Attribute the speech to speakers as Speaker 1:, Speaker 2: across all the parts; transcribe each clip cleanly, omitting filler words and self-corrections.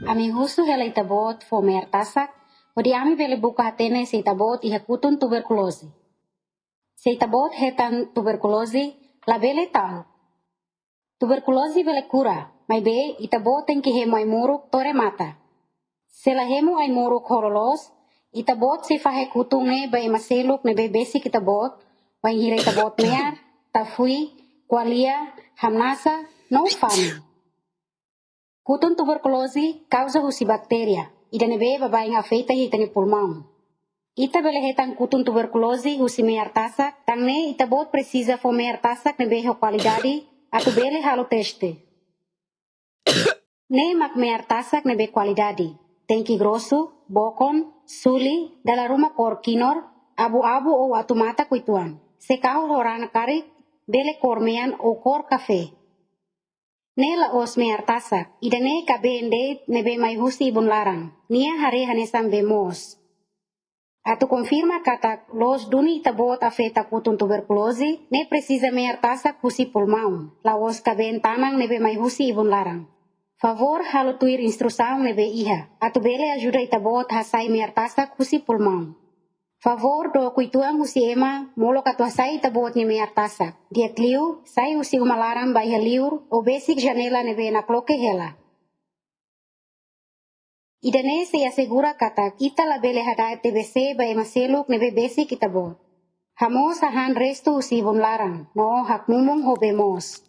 Speaker 1: Ami husu hela itabot fo mer tasak, odi ami bele buka hatene se itabot iha kutun tuberkulosi. Se itabot hetan tuberkulosi, la bele tahu. Tuberkulosi bele kura, mai be itabot engki hemo ai muruk tore mata. Sela hemo ai muruk horolos, itabot se fahe kutung ne ba maseluk ne be besi itabot, wa hira itabot mer, tafui, kualia, hamnasa, no fami. Kutun tuberkulosi causa husi bakteria, ida nebe babaeng afeita hitani pulmão. Ita bele hetan kutun tuberkulosi husi mear tasak, tang ne ita bot precisa fo mear tasak nebe ho qualidade, atu bele halo teste. Ne mak mear tasak nebe qualidade, tenki grosso, bokon, suli, dala rumah kor kinor, abu-abu o atu mata kuituan. Sekau horana karik, bele kormean o kor kafe. Nela os mear tasak, ida ne kabende nebe mai husi ibun larang, nia hare hanesan bemos. Atu confirma kata los duni itabot afeta kutun tuberkulosi, ne precisa mear tasak husi pulmão, la os kaben tanang nebe mai husi ibun larang. Favor halo tuir instrução nebe iha, atu bele ajuda itabot hasai mear tasak husi pulmão. Favor do kuituang husi ema, molo katua sai itabot ni mear tasak. Dia kliu, sai husi umalaram bai liur, o basic janela nebe na kloke hela. Idane se asegura kata kita la bele hada TBC bai maseluk nebe basic itabot. Hamos ahan resto husi ibun larang, no hak mumung hobemos.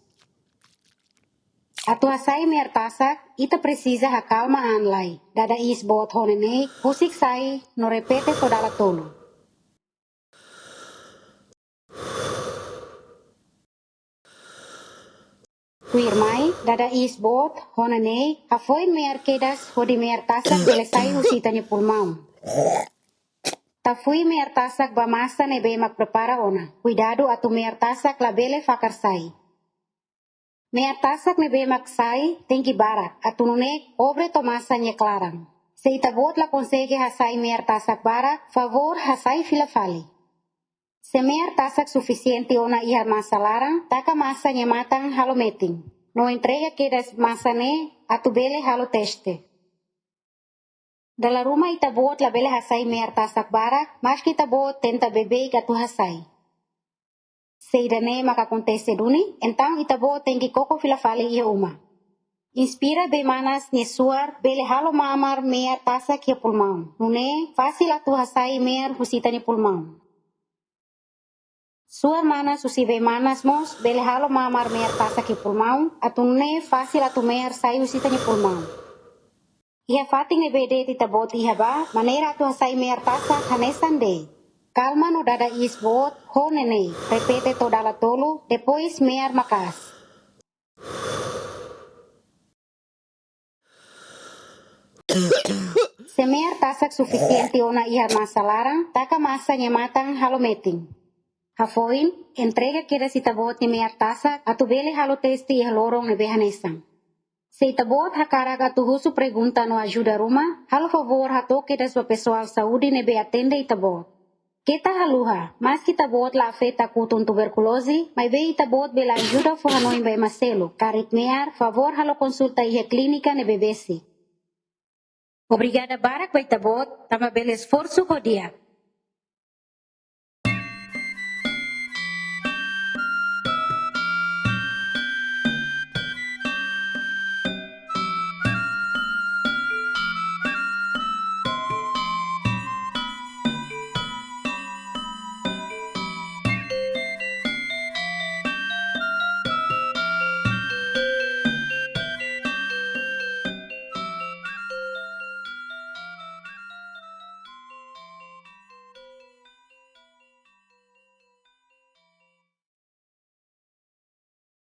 Speaker 1: Atu hasai mear tasak, ita precisa hakalma anlai. Dada is bot honene, husik sai, no repete todala tolo. Kuirmai, dada is bot honene, hafoin mear kedas hodi mear tasak bele sai husitanya pulmão. Tafui mear tasak bamasa nebe mak prepara ona. Cuidado atu mear tasak la bele fakar sai. Mear tasak nebe mak sai tenki barak atu nune obre tomasa nye clarang. Se itabot la consegue hasai mear tasak barak, favor hasai fila fali. Se mear tasak suficiente ona iha masa larang, taka masa nye matang halo meting. No entrega kedas masa ne atu bele halo teste. Dala rumah itabot la bele hasai mear tasak barak, mas kita bot tenta bebe gatu hasai. Se idane maka acontece duni, então itabot tengi koko fila fale ia uma. Inspira be manas ni suar, bele halo mamar mear tasak ia pulmão. Nune, fácil atu hasai mear husita ni pulmão. Suar manas usi be manas mos, bele halo mamar mear tasak ia pulmão, atu nune fácil atu mear sai husita ni pulmão. Iha fating ne bede itabot iha ba, maneira atu hasai mear tasak hanesan de. Calma no dada isbot, honene, repete todala tolo, depois mear makas. Se mear tasak suficiente ona iha masa larang, taka masa nyamatang halo meting. Hafoin, entrega kira itabot ni mear tasak, atu bele halo testi iha lorong nebe hanesan. Se itabot hakaraga tu husu pergunta no ajuda rumah, halo favor hatoke das pessoal saúde nebe atende itabot. Kita haluha, mas kita bot la afeta kutun tuberkulosi, mai be itabot bela ajuda fo hanoin bai maselo, karit mear, favor halo konsulta iha clínica nebe besi. Obrigada barak bai itabot, tama bele esforço rodia.